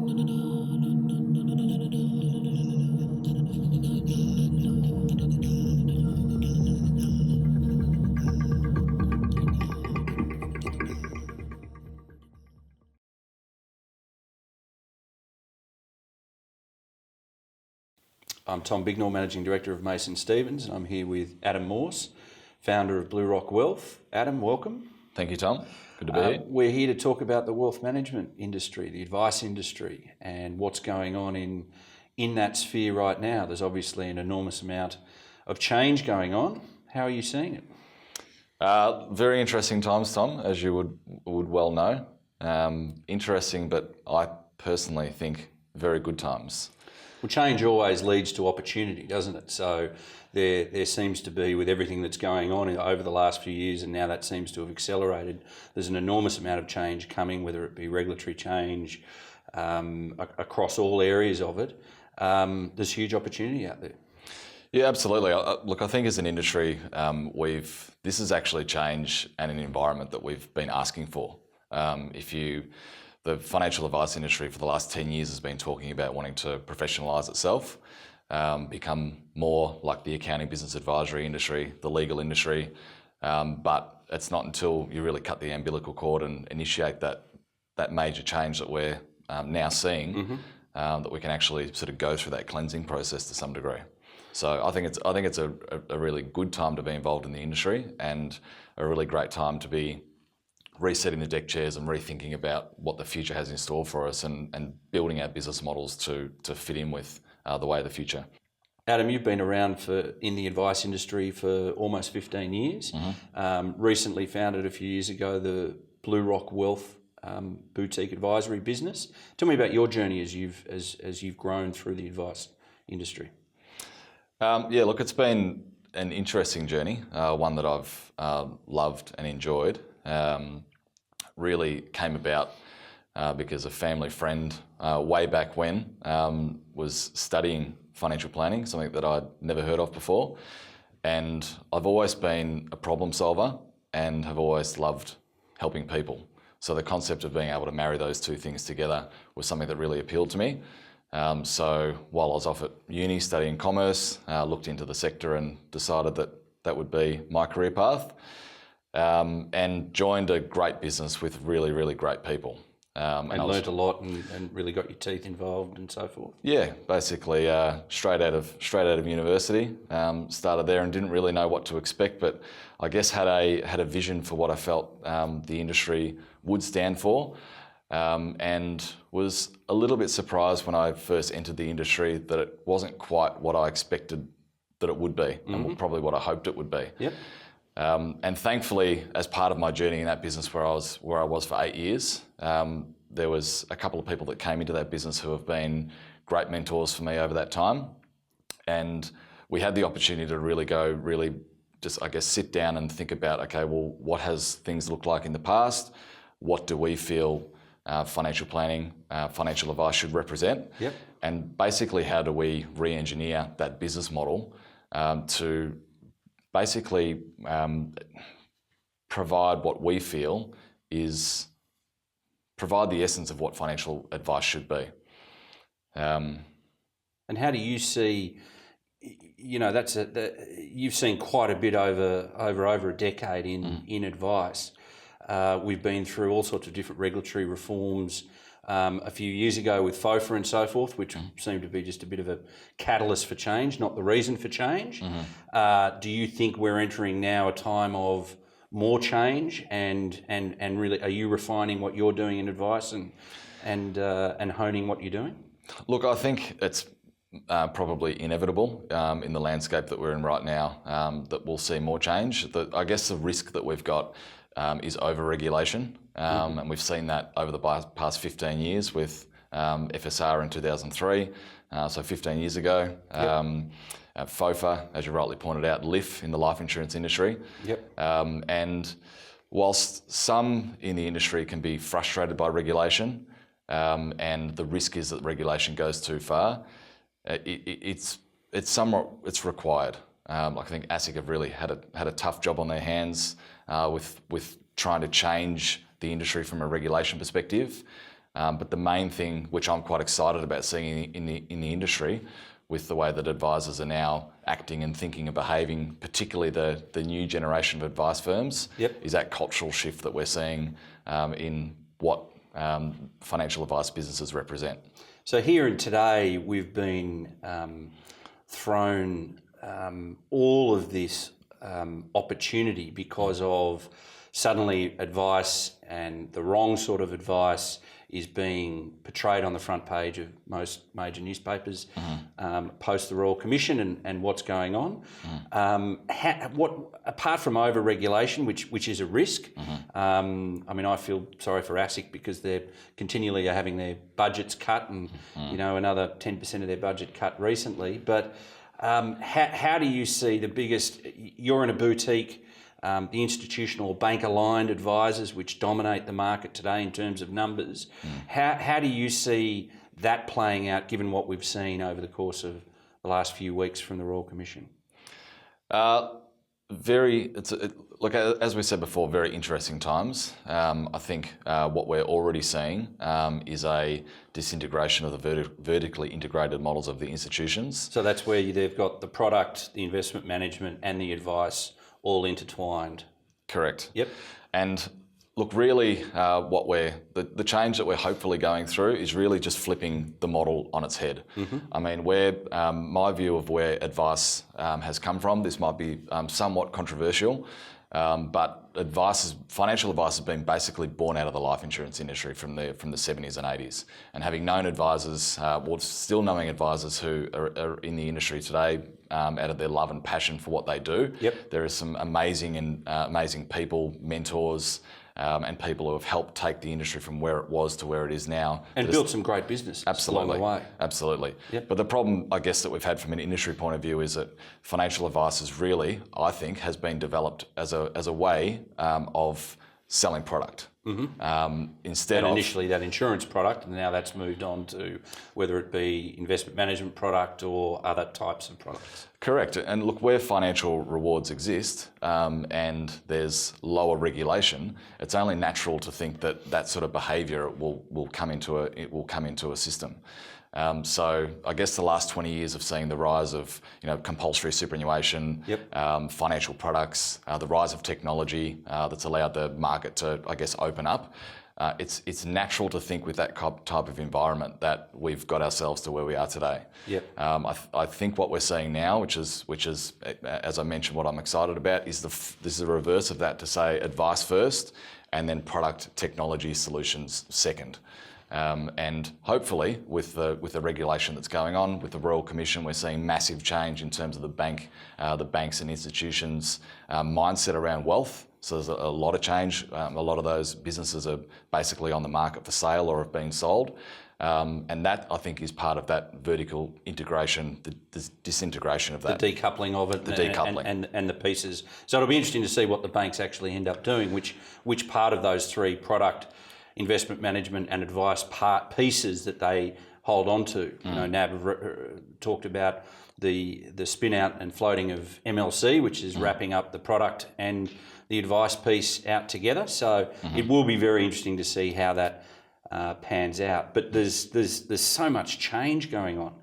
I'm Tom Bignill, Managing Director of Mason Stevens, and I'm here with Adam Morse, founder of Bluerock Wealth. Adam, welcome. Thank you, Tom. Good to be here. We're here to talk about the wealth management industry, the advice industry, and what's going on in that sphere right now. There's obviously an enormous amount of change going on. How are you seeing it? Very interesting times, Tom, as you would well know. Interesting, but I personally think very good times. Well, change always leads to opportunity, doesn't it? So there seems to be, with everything that's going on over the last few years, and now that seems to have accelerated, there's an enormous amount of change coming, whether it be regulatory change across all areas of it. There's huge opportunity out there. Yeah, absolutely. Look, I think as an industry, this is actually change and an environment that we've been asking for. The financial advice industry for the last 10 years has been talking about wanting to professionalise itself, become more like the accounting business advisory industry, the legal industry, but it's not until you really cut the umbilical cord and initiate that major change that we're now seeing that we can actually sort of go through that cleansing process to some degree. So I think it's a really good time to be involved in the industry and a really great time to be resetting the deck chairs and rethinking about what the future has in store for us and building our business models to fit in with the way of the future. Adam, you've been around in the advice industry for almost 15 years. Recently founded a few years ago the Bluerock Wealth boutique advisory business. Tell me about your journey as you've grown through the advice industry. Look, it's been an interesting journey, one that I've loved and enjoyed. Really came about because a family friend way back when was studying financial planning, something that I'd never heard of before. And I've always been a problem solver and have always loved helping people. So the concept of being able to marry those two things together was something that really appealed to me. So while I was off at uni studying commerce, looked into the sector and decided that would be my career path. And joined a great business with really, really great people. And learnt a lot and really got your teeth involved and so forth. Yeah, basically straight out of university, started there and didn't really know what to expect, but I guess had a vision for what I felt the industry would stand for, and was a little bit surprised when I first entered the industry that it wasn't quite what I expected that it would be, and probably what I hoped it would be. Yep. And thankfully, as part of my journey in that business where I was for 8 years, there was a couple of people that came into that business who have been great mentors for me over that time. And we had the opportunity to really just, I guess, sit down and think about, okay, well, what has things looked like in the past? What do we feel financial planning, financial advice should represent? Yep. And basically, how do we re-engineer that business model to basically provide what we feel is provide the essence of what financial advice should be. And how do you see, you've seen quite a bit over a decade in advice. We've been through all sorts of different regulatory reforms a few years ago with FOFA and so forth, which seemed to be just a bit of a catalyst for change, not the reason for change. Do you think we're entering now a time of more change and really, are you refining what you're doing in advice and honing what you're doing? Look, I think it's probably inevitable in the landscape that we're in right now that we'll see more change. I guess the risk that we've got is overregulation, and we've seen that over the past 15 years with FSR in 2003, so 15 years ago. Yep. FOFA, as you rightly pointed out, LIF in the life insurance industry. Yep. And whilst some in the industry can be frustrated by regulation, and the risk is that regulation goes too far, it's required. I think ASIC have really had a tough job on their hands with trying to change the industry from a regulation perspective. But the main thing, which I'm quite excited about seeing in the industry, with the way that advisors are now acting and thinking and behaving, particularly the new generation of advice firms, is that cultural shift that we're seeing in what financial advice businesses represent. So here and today, we've been thrown all of this opportunity because of suddenly advice, and the wrong sort of advice is being portrayed on the front page of most major newspapers post the Royal Commission and what's going on. Apart from over-regulation, which is a risk, I mean, I feel sorry for ASIC because they're continually having their budgets cut, and another 10% of their budget cut recently. But how do you see the biggest? You're in a boutique. The institutional bank-aligned advisors, which dominate the market today in terms of numbers, how do you see that playing out, given what we've seen over the course of the last few weeks from the Royal Commission? Look, as we said before, very interesting times. I think what we're already seeing is a disintegration of the vertically integrated models of the institutions. So that's where they've got the product, the investment management, and the advice all intertwined. Correct. Yep. And look, really, the change that we're hopefully going through is really just flipping the model on its head. I mean, my view of where advice has come from, this might be somewhat controversial, but financial advice has been basically born out of the life insurance industry from the 70s and 80s. And having known advisors, still knowing advisors who are in the industry today, out of their love and passion for what they do. There are some amazing people, mentors, and people who have helped take the industry from where it was to where it is now. And built some great business along the way. Absolutely. But the problem, I guess, that we've had from an industry point of view is that financial advice is really, I think, has been developed as a way of selling product. Initially that insurance product, and now that's moved on to whether it be investment management product or other types of products. Correct. And look, where financial rewards exist and there's lower regulation, it's only natural to think that sort of behaviour will come into a system. So I guess the last 20 years of seeing the rise of compulsory superannuation, financial products, the rise of technology that's allowed the market to, I guess, open up. It's natural to think with that type of environment that we've got ourselves to where we are today. I think what we're seeing now, which is as I mentioned, what I'm excited about is this is the reverse of that, to say advice first and then product technology solutions second. And hopefully, with the regulation that's going on, with the Royal Commission, we're seeing massive change in terms of the banks and institutions' mindset around wealth. So there's a lot of change. A lot of those businesses are basically on the market for sale or have been sold. And that, I think, is part of that vertical integration, the disintegration of that. The decoupling of it. And the pieces. So it'll be interesting to see what the banks actually end up doing, which part of those three product, investment management and advice pieces that they hold on to. NAB talked about the spin out and floating of MLC, which is wrapping up the product and the advice piece out together. So it will be very interesting to see how that pans out. But there's so much change going on.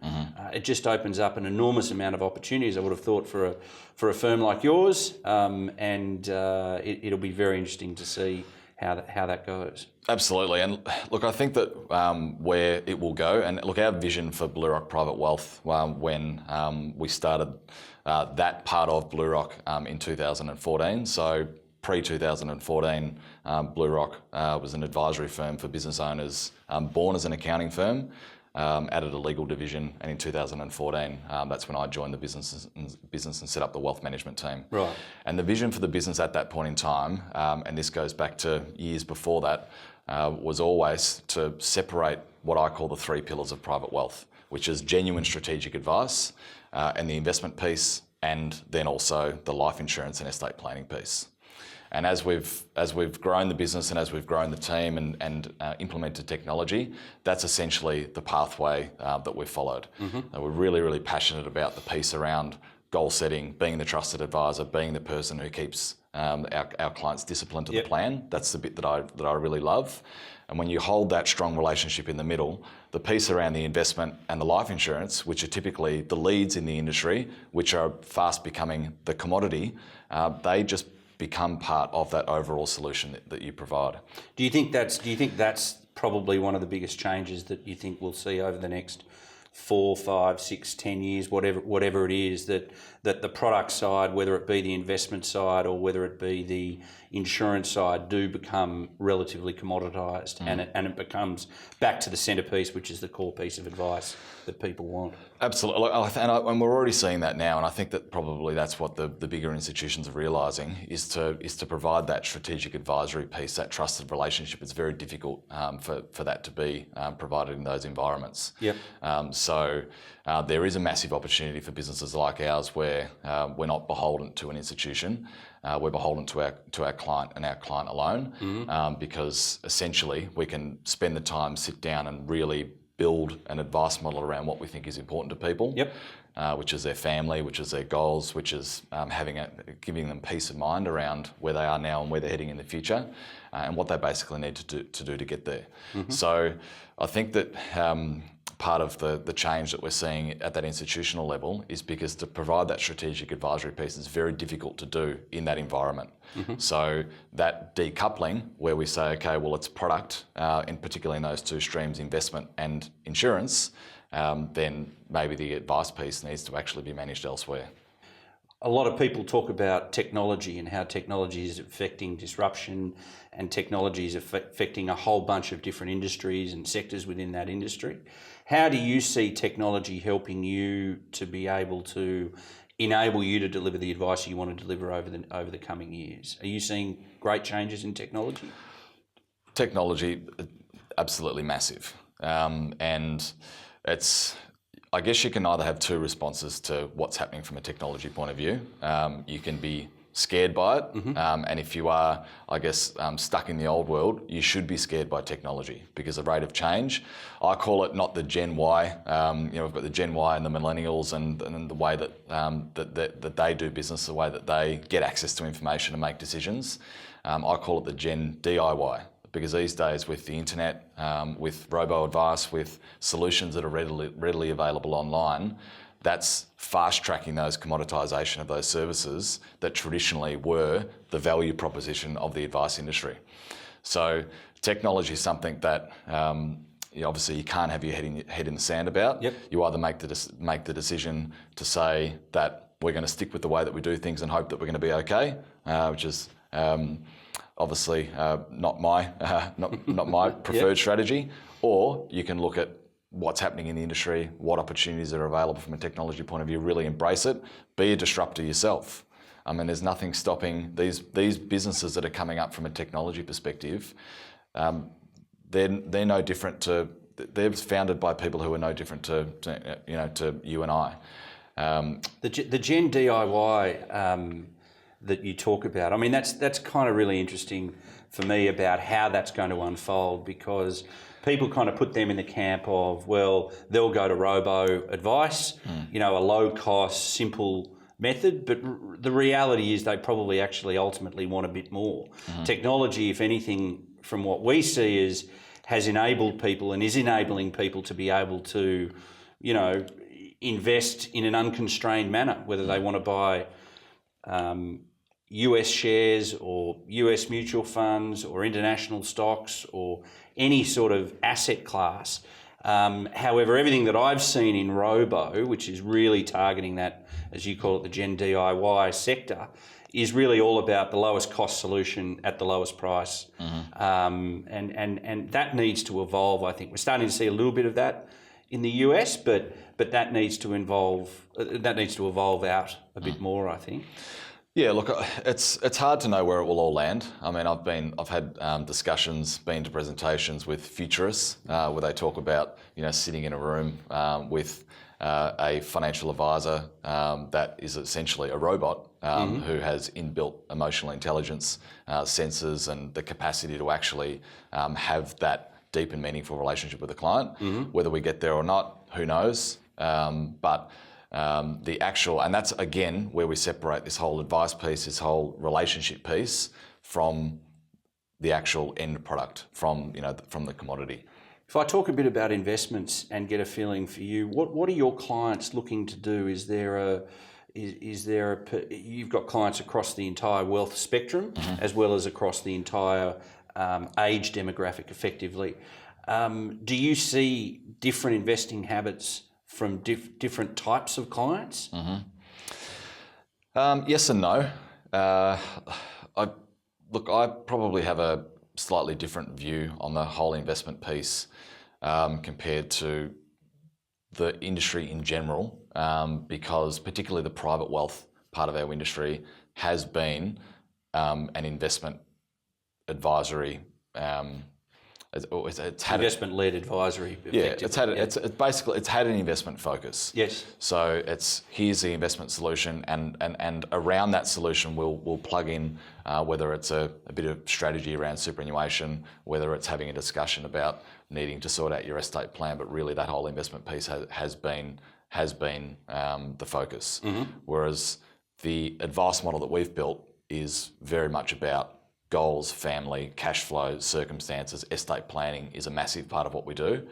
It just opens up an enormous amount of opportunities, I would have thought, for a firm like yours. And it'll be very interesting to see how that goes. Absolutely. And look, I think that where it will go, and look, our vision for Bluerock Private Wealth when we started that part of Bluerock in 2014. So pre-2014, Bluerock was an advisory firm for business owners, born as an accounting firm, added a legal division, and in 2014, that's when I joined the business and set up the wealth management team. Right. And the vision for the business at that point in time, and this goes back to years before that, was always to separate what I call the three pillars of private wealth, which is genuine strategic advice and the investment piece, and then also the life insurance and estate planning piece. And as we've grown the business and as we've grown the team and implemented technology, that's essentially the pathway that we've followed. We're really, really passionate about the piece around goal setting, being the trusted advisor, being the person who keeps our clients disciplined to the plan. That's the bit that I really love. And when you hold that strong relationship in the middle, the piece around the investment and the life insurance, which are typically the leads in the industry, which are fast becoming the commodity, they just become part of that overall solution that you provide. Do you think that's probably one of the biggest changes that you think we'll see over the next 4, 5, 6, 10 years, whatever it is, that the product side, whether it be the investment side or whether it be the insurance side, do become relatively commoditised, and it becomes back to the centrepiece, which is the core piece of advice that people want? Absolutely, and we're already seeing that now, and I think that probably that's what the bigger institutions are realising, is to provide that strategic advisory piece, that trusted relationship. It's very difficult for that to be provided in those environments. Yep. So there is a massive opportunity for businesses like ours where we're not beholden to an institution. We're beholden to our client and our client alone, because essentially we can spend the time, sit down and really build an advice model around what we think is important to people. Yep. Which is their family, which is their goals, which is giving them peace of mind around where they are now and where they're heading in the future, and what they basically need to do to get there. So I think that part of the change that we're seeing at that institutional level is because to provide that strategic advisory piece is very difficult to do in that environment. So that decoupling, where we say, okay, well, it's product, in particularly in those two streams, investment and insurance, then maybe the advice piece needs to actually be managed elsewhere. A lot of people talk about technology and how technology is affecting disruption, and technology is affecting a whole bunch of different industries and sectors within that industry. How do you see technology helping you to be able to enable you to deliver the advice you want to deliver over the coming years? Are you seeing great changes in technology? Technology, absolutely massive. And it's, I guess you can either have two responses to what's happening from a technology point of view. You can be scared by it, and if you are, I guess, stuck in the old world, you should be scared by technology because the rate of change. I call it not the Gen Y. We've got the Gen Y and the millennials, and the way that they do business, the way that they get access to information and make decisions. I call it the Gen DIY. Because these days, with the internet, with robo-advice, with solutions that are readily available online, that's fast-tracking those commoditisation of those services that traditionally were the value proposition of the advice industry. So technology is something that obviously you can't have your head in the sand about. Yep. You either make the decision to say that we're going to stick with the way that we do things and hope that we're going to be okay, which is obviously not my preferred strategy, or you can look at what's happening in the industry, what opportunities are available from a technology point of view, really embrace it, be a disruptor yourself. I mean, there's nothing stopping these businesses that are coming up from a technology perspective. They're no different to, they're founded by people who are no different to you and I. The Gen DIY that you talk about, I mean, that's kind of really interesting for me about how that's going to unfold, because people kind of put them in the camp of, well, they'll go to robo-advice, a low-cost, simple method, but the reality is they probably actually ultimately want a bit more. Technology, if anything, from what we see, has enabled people and is enabling people to be able to, invest in an unconstrained manner, whether they want to buy US shares or US mutual funds or international stocks or any sort of asset class. However, everything that I've seen in robo, which is really targeting that, as you call it, the Gen DIY sector, is really all about the lowest cost solution at the lowest price. And that needs to evolve, I think. We're starting to see a little bit of that in the US, but that needs to evolve out a bit more, I think. Yeah, look, it's hard to know where it will all land. I mean, I've had discussions, been to presentations with futurists where they talk about sitting in a room with a financial advisor that is essentially a robot who has inbuilt emotional intelligence, sensors, and the capacity to actually have that deep and meaningful relationship with the client. Whether we get there or not, who knows? But the actual, and that's again where we separate this whole advice piece, this whole relationship piece from the actual end product from from the commodity. If I talk a bit about investments and get a feeling for you, what are your clients looking to do? You've got clients across the entire wealth spectrum, as well as across the entire age demographic effectively. Do you see different investing habits from different types of clients? Yes and no. I probably have a slightly different view on the whole investment piece compared to the industry in general, because particularly the private wealth part of our industry has been an investment advisory. It's had investment-led advisory. Yeah, it's had an investment focus. Yes. So here's the investment solution, and around that solution we'll plug in whether it's a bit of strategy around superannuation, whether it's having a discussion about needing to sort out your estate plan, but really that whole investment piece has been the focus. Whereas the advice model that we've built is very much about goals, family, cash flow, circumstances. Estate planning is a massive part of what we do,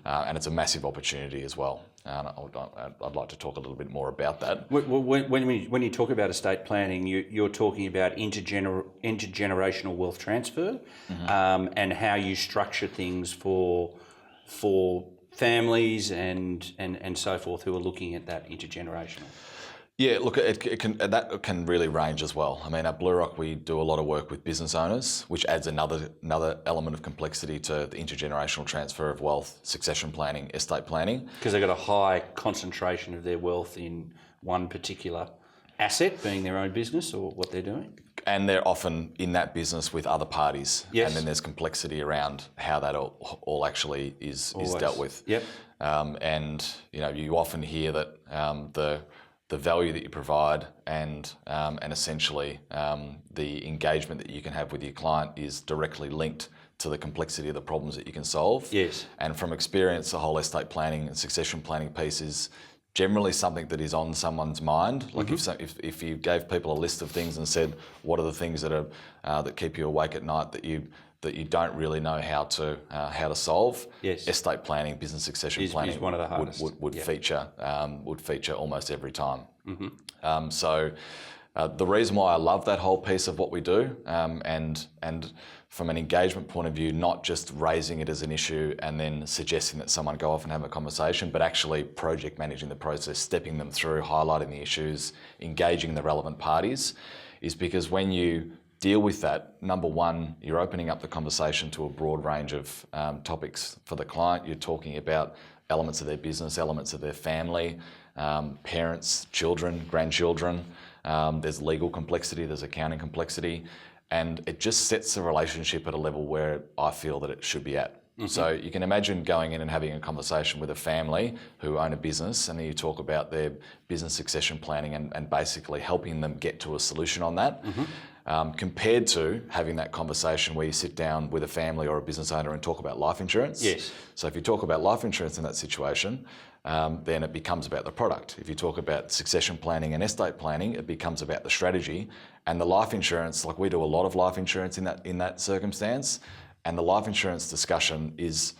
and it's a massive opportunity as well. And I'd like to talk a little bit more about that. When you talk about estate planning, you're talking about intergenerational wealth transfer, and how you structure things for families and so forth who are looking at that intergenerational. Yeah, look, that can really range as well. I mean, at Bluerock, we do a lot of work with business owners, which adds another element of complexity to the intergenerational transfer of wealth, succession planning, estate planning. Because they've got a high concentration of their wealth in one particular asset, being their own business or what they're doing. And they're often in that business with other parties. Yes. And then there's complexity around how that all actually is dealt with. Yep. And you often hear that the value that you provide and essentially the engagement that you can have with your client is directly linked to the complexity of the problems that you can solve. Yes. And from experience, the whole estate planning and succession planning piece is generally something that is on someone's mind. Like if you gave people a list of things and said, what are the things that keep you awake at night that you don't really know how to solve? Yes. Estate planning, business succession planning is one of the hardest. would feature almost every time. So the reason why I love that whole piece of what we do, and from an engagement point of view, not just raising it as an issue and then suggesting that someone go off and have a conversation, but actually project managing the process, stepping them through, highlighting the issues, engaging the relevant parties, is because when you deal with that, number one, you're opening up the conversation to a broad range of topics for the client. You're talking about elements of their business, elements of their family, parents, children, grandchildren. There's legal complexity, there's accounting complexity, and it just sets the relationship at a level where I feel that it should be at. So you can imagine going in and having a conversation with a family who own a business, and then you talk about their business succession planning and basically helping them get to a solution on that. Compared to having that conversation where you sit down with a family or a business owner and talk about life insurance. Yes. So if you talk about life insurance in that situation, then it becomes about the product. If you talk about succession planning and estate planning, it becomes about the strategy. And the life insurance, like we do a lot of life insurance in that circumstance, and the life insurance discussion is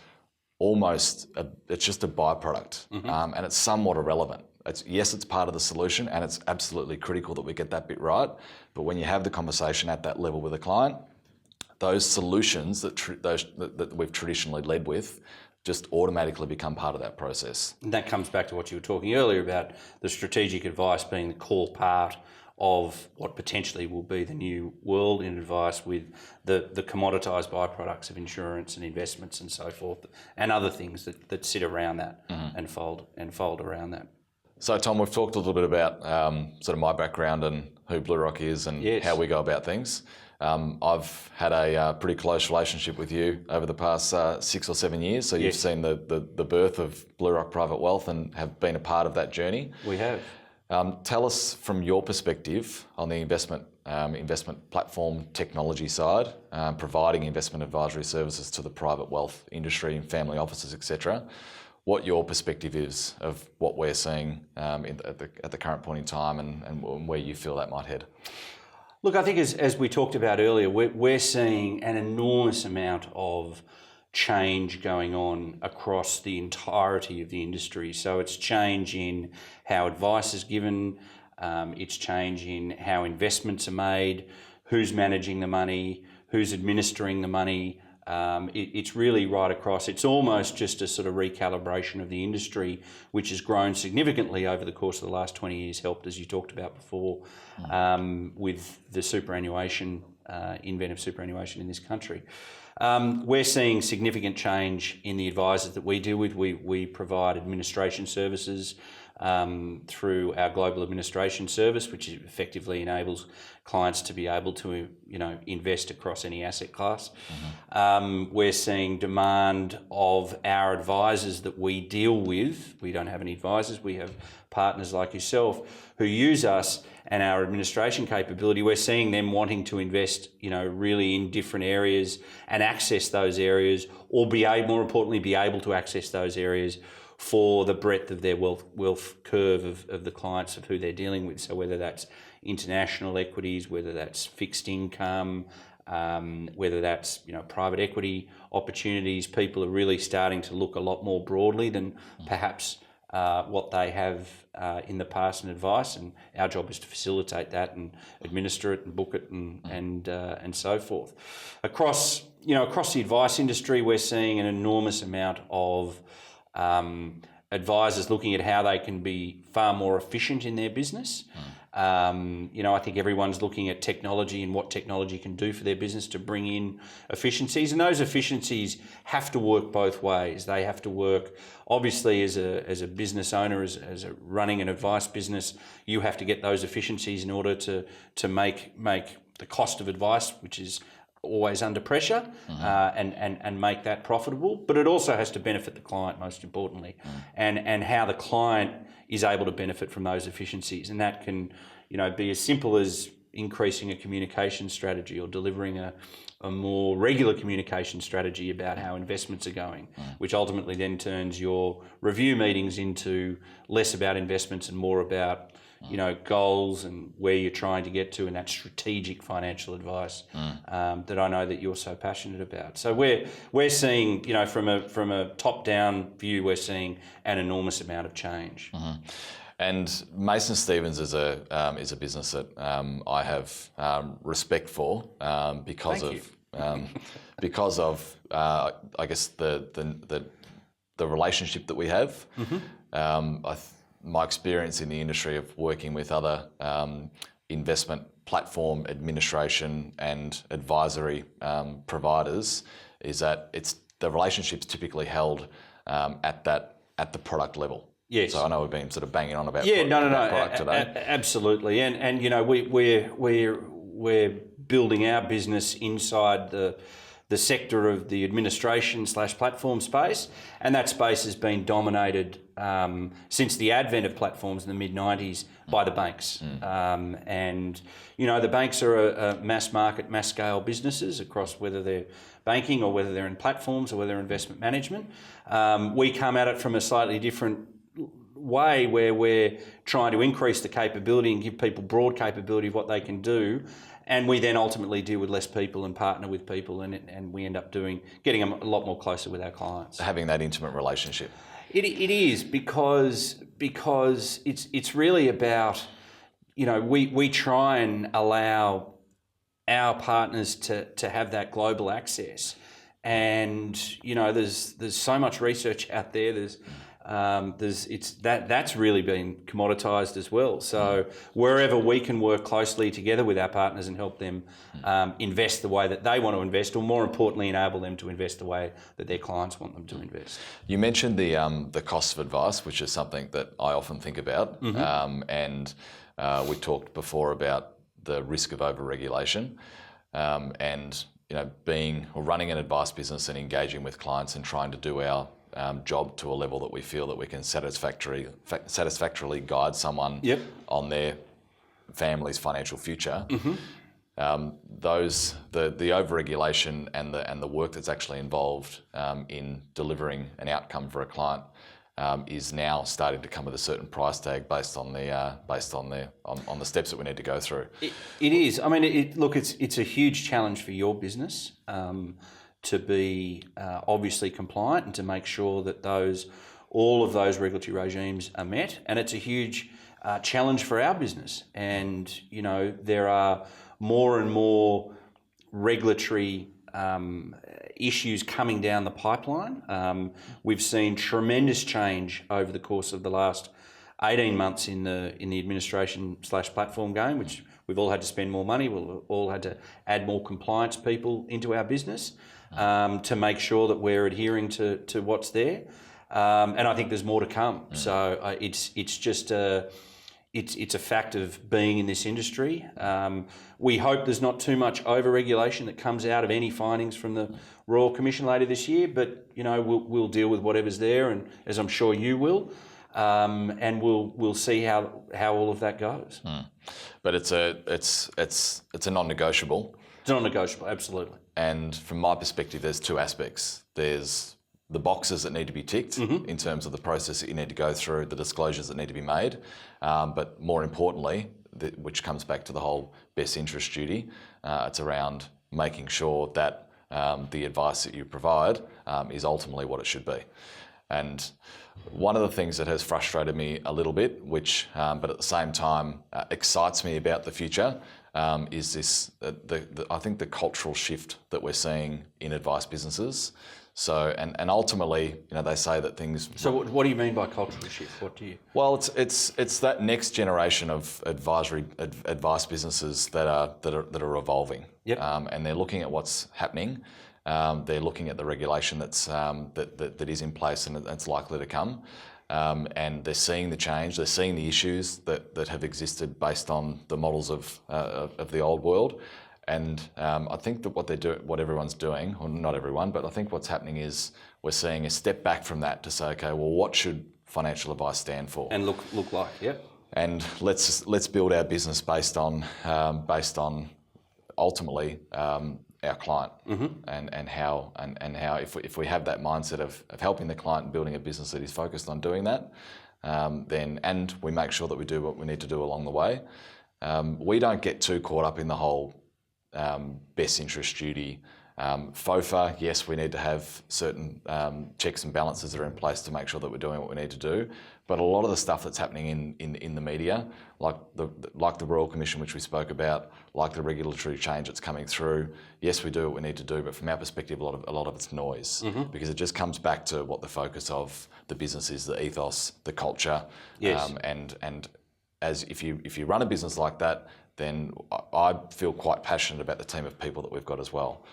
it's just a byproduct, and it's somewhat irrelevant. Yes, it's part of the solution, and it's absolutely critical that we get that bit right. But when you have the conversation at that level with a client, those solutions that we've traditionally led with just automatically become part of that process. And that comes back to what you were talking earlier about the strategic advice being the core part of what potentially will be the new world in advice, with the commoditised byproducts of insurance and investments and so forth, and other things that sit around that and fold around that. So Tom, we've talked a little bit about sort of my background and who Bluerock is and how we go about things. I've had a pretty close relationship with you over the past 6 or 7 years. So you've seen the birth of Bluerock Private Wealth and have been a part of that journey. We have. Tell us from your perspective on the investment platform technology side, providing investment advisory services to the private wealth industry and family offices, etc. What your perspective is of what we're seeing at the current point in time and where you feel that might head. Look, I think as we talked about earlier, we're seeing an enormous amount of change going on across the entirety of the industry. So it's change in how advice is given, it's change in how investments are made, who's managing the money, who's administering the money. It's really right across. It's almost just a sort of recalibration of the industry, which has grown significantly over the course of the last 20 years, helped, as you talked about before, with the superannuation, inventive superannuation in this country. We're seeing significant change in the advisors that we deal with. We provide administration services through our global administration service, which effectively enables clients to be able to, invest across any asset class. We're seeing demand of our advisors that we deal with. We don't have any advisors. We have partners like yourself who use us and our administration capability. We're seeing them wanting to invest, really in different areas and access those areas, or more importantly, be able to access those areas for the breadth of their wealth curve of the clients of who they're dealing with. So whether that's international equities, whether that's fixed income, whether that's private equity opportunities, people are really starting to look a lot more broadly than perhaps what they have in the past in advice, and our job is to facilitate that and administer it and book it and so forth. Across the advice industry, we're seeing an enormous amount of advisors looking at how they can be far more efficient in their business. I think everyone's looking at technology and what technology can do for their business to bring in efficiencies, and those efficiencies have to work both ways. They have to work, obviously, as a business owner, as running an advice business, you have to get those efficiencies in order to make the cost of advice, which is always under pressure, and make that profitable. But it also has to benefit the client, most importantly, and how the client is able to benefit from those efficiencies. And that can, be as simple as increasing a communication strategy or delivering a more regular communication strategy about how investments are going, which ultimately then turns your review meetings into less about investments and more about goals and where you're trying to get to, and that strategic financial advice that I know that you're so passionate about. So we're seeing, from a top-down view, we're seeing an enormous amount of change. And Mason Stevens is a business that I have respect for because of I guess the relationship that we have. My experience in the industry of working with other investment platform administration and advisory providers is that the relationship's typically held at the product level. Yes. So I know we've been sort of banging on about product today. Absolutely, and we're building our business inside the sector of the administration/platform space, and that space has been dominated since the advent of platforms in the mid-90s by the banks. And the banks are a mass market, mass scale businesses across whether they're banking or whether they're in platforms or whether they're investment management. We come at it from a slightly different way, where we're trying to increase the capability and give people broad capability of what they can do. And we then ultimately deal with less people and partner with people, and we end up getting them a lot more closer with our clients. Having that intimate relationship. It is because it's really about, we try and allow our partners to have that global access. And there's so much research out there. That's really been commoditized as well. So wherever we can work closely together with our partners and help them invest the way that they want to invest, or more importantly, enable them to invest the way that their clients want them to invest. You mentioned the cost of advice, which is something that I often think about, and we talked before about the risk of overregulation, and running an advice business and engaging with clients and trying to do our job to a level that we feel that we can satisfactorily guide someone on their family's financial future. The overregulation and the work that's actually involved in delivering an outcome for a client is now starting to come with a certain price tag based on the steps that we need to go through. It is. I mean, look, it's a huge challenge for your business to be obviously compliant and to make sure that all of those regulatory regimes are met, and it's a huge challenge for our business. And there are more and more regulatory issues coming down the pipeline. We've seen tremendous change over the course of the last 18 months in the administration/platform game, which we've all had to spend more money. We've all had to add more compliance people into our business to make sure that we're adhering to what's there. And I think there's more to come. So it's just it's a fact of being in this industry. We hope there's not too much overregulation that comes out of any findings from the Royal Commission later this year, but we'll deal with whatever's there, and as I'm sure you will, and we'll see how all of that goes. But it's a non-negotiable. It's non-negotiable, absolutely. And from my perspective, there's two aspects. There's the boxes that need to be ticked in terms of the process that you need to go through, the disclosures that need to be made, but more importantly, which comes back to the whole best interest duty, it's around making sure that the advice that you provide is ultimately what it should be. And one of the things that has frustrated me a little bit, which but at the same time excites me about the future, is this I think the cultural shift that we're seeing in advice businesses. So and ultimately, they say that things. So what do you mean by cultural shift? What do you? Well, it's that next generation of advice businesses that are evolving. Yep. And they're looking at what's happening. They're looking at the regulation that is in place and that's likely to come. And they're seeing the change. They're seeing the issues that have existed based on the models of the old world. And I think that what everyone's doing, or not everyone, but I think what's happening is we're seeing a step back from that to say, okay, well, what should financial advice stand for? And look like, yep. And let's build our business based on ultimately our client, and how if we have that mindset of helping the client and building a business that is focused on doing that, then and we make sure that we do what we need to do along the way. We don't get too caught up in the whole best interest duty. FOFA, yes, we need to have certain checks and balances that are in place to make sure that we're doing what we need to do. But a lot of the stuff that's happening in the media, like the Royal Commission, which we spoke about, like the regulatory change that's coming through, yes, we do what we need to do, but from our perspective, a lot of it's noise, because it just comes back to what the focus of the business is, the ethos, the culture, yes. And as if you run a business like that, then I feel quite passionate about the team of people that we've got as well,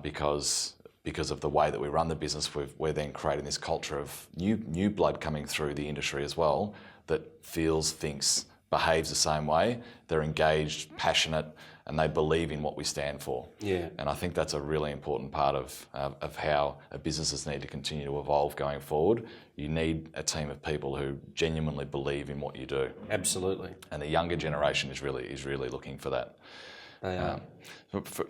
because of the way that we run the business, we're then creating this culture of new blood coming through the industry as well that feels, thinks, behaves the same way. They're engaged, passionate, and they believe in what we stand for. Yeah. And I think that's a really important part of how businesses need to continue to evolve going forward. You need a team of people who genuinely believe in what you do. Absolutely. And the younger generation is really looking for that. They are.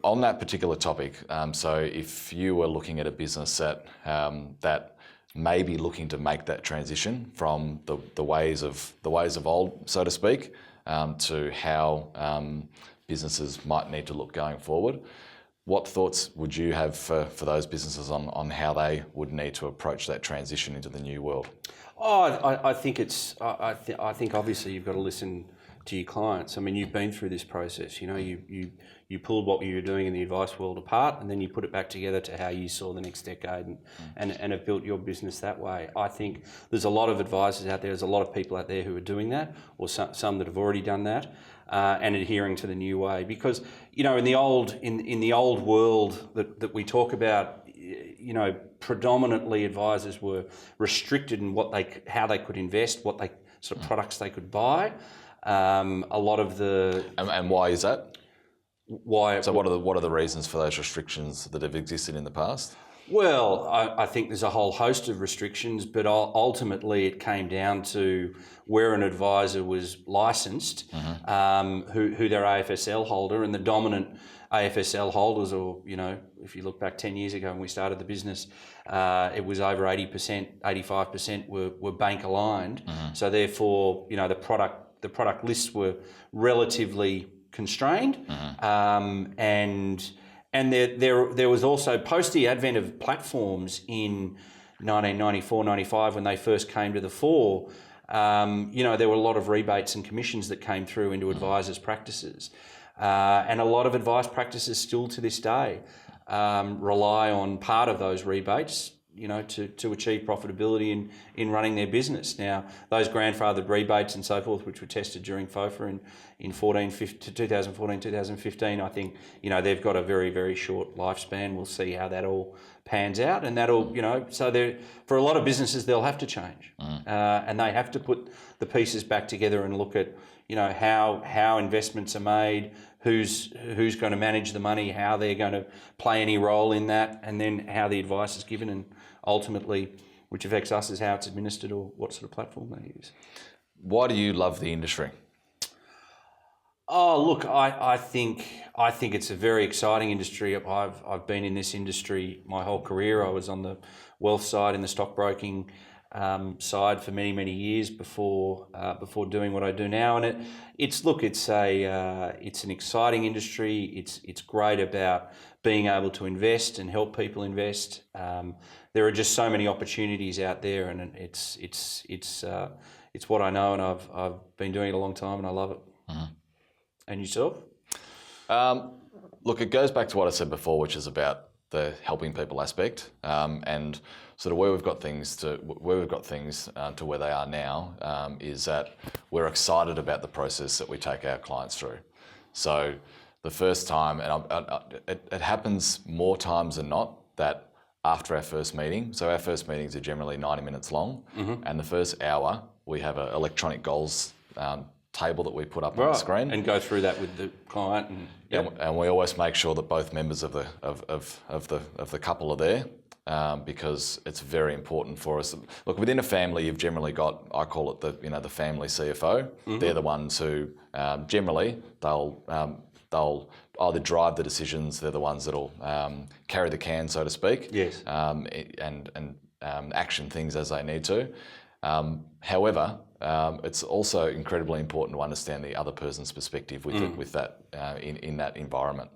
On that particular topic, so if you were looking at a business that may be looking to make that transition from the ways of old, so to speak, to how businesses might need to look going forward, what thoughts would you have for those businesses on how they would need to approach that transition into the new world? I think I think obviously you've got to listen to your clients. I mean, you've been through this process. You pulled what you were doing in the advice world apart, and then you put it back together to how you saw the next decade, and have built your business that way. I think there's a lot of advisors out there. There's a lot of people out there who are doing that, or some that have already done that, and adhering to the new way. Because in the old world that we talk about, predominantly advisors were restricted in how they could invest, what sort of products they could buy. A lot of the and why is that? Why? So what are the reasons for those restrictions that have existed in the past? Well, I think there's a whole host of restrictions, but ultimately it came down to where an advisor was licensed, who their AFSL holder, and the dominant AFSL holders, or, you know, if you look back 10 years ago when we started the business, it was over 80%, 85% were bank aligned. So therefore, you know, the product lists were relatively constrained. And there was also, post the advent of platforms in 1994, 95, when they first came to the fore, you know, there were a lot of rebates and commissions that came through into advisors' practices. And a lot of advice practices still to this day rely on part of those rebates, you know, to achieve profitability in running their business. Now, those grandfathered rebates and so forth, which were tested during FOFA in 2014, 2015, I think, you know, they've got a very, very short lifespan. We'll see how that all pans out, and that'll, you know, so for a lot of businesses, they'll have to change, and they have to put the pieces back together and look at, you know, how investments are made, who's going to manage the money, how they're going to play any role in that, and then how the advice is given, and ultimately, which affects us, is how it's administered or what sort of platform they use. Why do you love the industry? Oh, look, I think it's a very exciting industry. I've been in this industry my whole career. I was on the wealth side, in the stockbroking side for many years before doing what I do now. And it's an exciting industry. It's great about being able to invest and help people invest. There are just so many opportunities out there, and it's what I know, and I've been doing it a long time, and I love it. And yourself? Look, it goes back to what I said before, which is about the helping people aspect, and sort of where we've got things to where they are now, is that we're excited about the process that we take our clients through. So the first time, and it happens more times than not, that after our first meeting, so our first meetings are generally 90 minutes long, and the first hour we have an electronic goals table that we put up on the screen, and go through that with the client, and we always make sure that both members of the couple are there, because it's very important for us. Look, within a family, you've generally got, I call it the family CFO. They're the ones who generally they'll either drive the decisions. They're the ones that'll carry the can, so to speak. Yes. And action things as they need to. However, it's also incredibly important to understand the other person's perspective with that in that environment.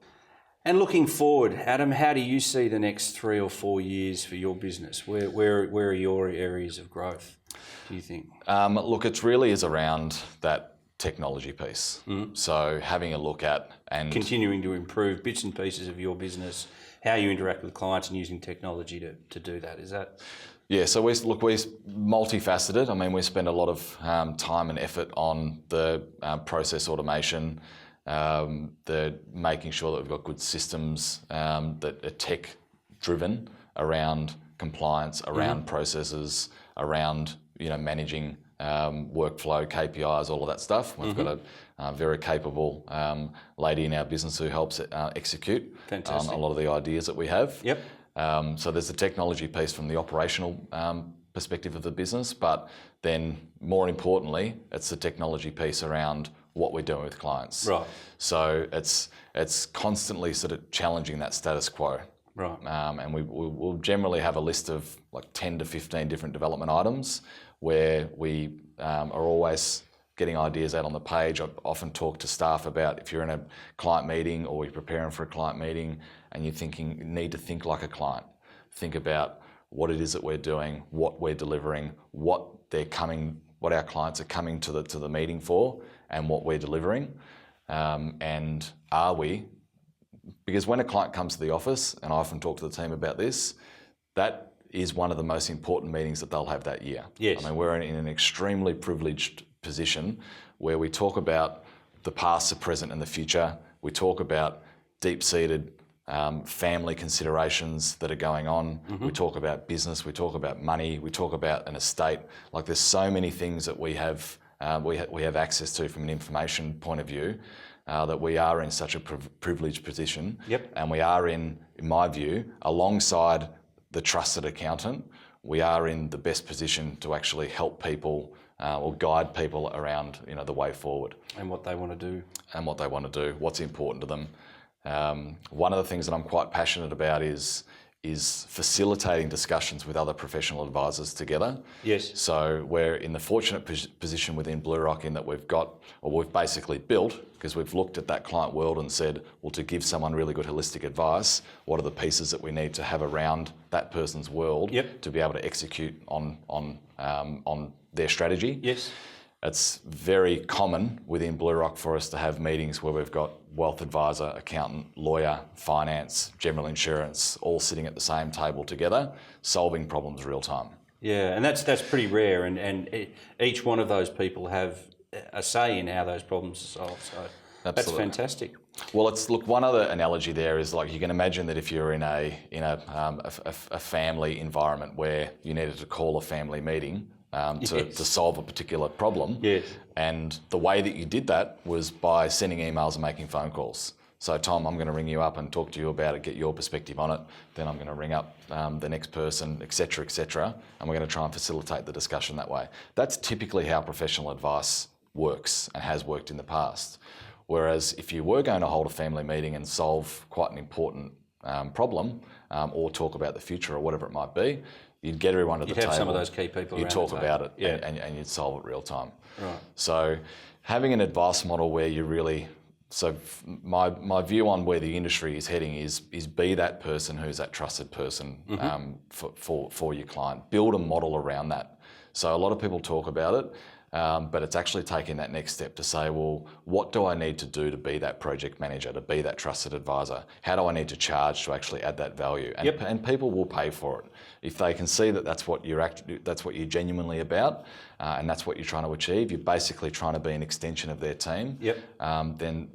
And looking forward, Adam, how do you see the next 3 or 4 years for your business? Where are your areas of growth, do you think? Look, it really is around that technology piece. So having a look at and continuing to improve bits and pieces of your business, how you interact with clients, and using technology to do that. Is that? Yeah, so we're multifaceted. I mean, we spend a lot of time and effort on the process automation, the making sure that we've got good systems that are tech-driven around compliance, around processes, around managing workflow, KPIs, all of that stuff. We've got a very capable lady in our business who helps execute on a lot of the ideas that we have. Yep. So there's the technology piece from the operational perspective of the business, but then more importantly, it's the technology piece around what we're doing with clients. Right. So it's constantly sort of challenging that status quo. Right. And we'll generally have a list of like 10 to 15 different development items where we are always getting ideas out on the page. I often talk to staff about, if you're in a client meeting or you're preparing for a client meeting and you need to think like a client. Think about what it is that we're doing, what we're delivering, what our clients are coming to the meeting for, and what we're delivering. And are we? Because when a client comes to the office, and I often talk to the team about this, that is one of the most important meetings that they'll have that year. Yes. I mean, we're in an extremely privileged position where we talk about the past, the present, and the future. We talk about deep-seated family considerations that are going on. We talk about business. We talk about money. We talk about an estate. Like, there's so many things that we have access to from an information point of view, that we are in such a privileged position. Yep. And we are in my view, alongside the trusted accountant, we are in the best position to actually help people or guide people around the way forward. And what they want to do. And what they want to do, what's important to them. One of the things that I'm quite passionate about is facilitating discussions with other professional advisors together. Yes. So we're in the fortunate position within Bluerock in that we've basically built, because we've looked at that client world and said, well, to give someone really good holistic advice, what are the pieces that we need to have around that person's world to be able to execute on their strategy? Yes. It's very common within Bluerock for us to have meetings where we've got wealth advisor, accountant, lawyer, finance, general insurance, all sitting at the same table together, solving problems real time. Yeah, and that's pretty rare, and each one of those people have a say in how those problems are solved. So that's fantastic. Well, one other analogy there is like you can imagine that if you're in a family environment where you needed to call a family meeting to solve a particular problem. Yes. And the way that you did that was by sending emails and making phone calls. So, Tom, I'm going to ring you up and talk to you about it, get your perspective on it. Then I'm going to ring up the next person, et cetera, and we're going to try and facilitate the discussion that way. That's typically how professional advice works and has worked in the past. Whereas if you were going to hold a family meeting and solve quite an important problem or talk about the future or whatever it might be, you'd get everyone to the table. You'd have some of those key people you'd around talk the about table. it and you'd solve it real time. Right. So having an advice model where you really... So my view on where the industry is heading is be that person who's that trusted person for your client. Build a model around that. So a lot of people talk about it, but it's actually taking that next step to say, well, what do I need to do to be that project manager, to be that trusted advisor? How do I need to charge to actually add that value? And, and people will pay for it. If they can see that that's what you're genuinely about, and that's what you're trying to achieve, you're basically trying to be an extension of their team, then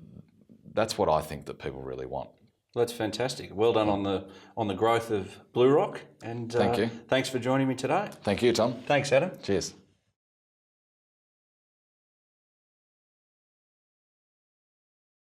that's what I think that people really want. Well, that's fantastic. Well done on the growth of Bluerock, and thank you. Thanks for joining me today. Thank you, Tom. Thanks, Adam. Cheers.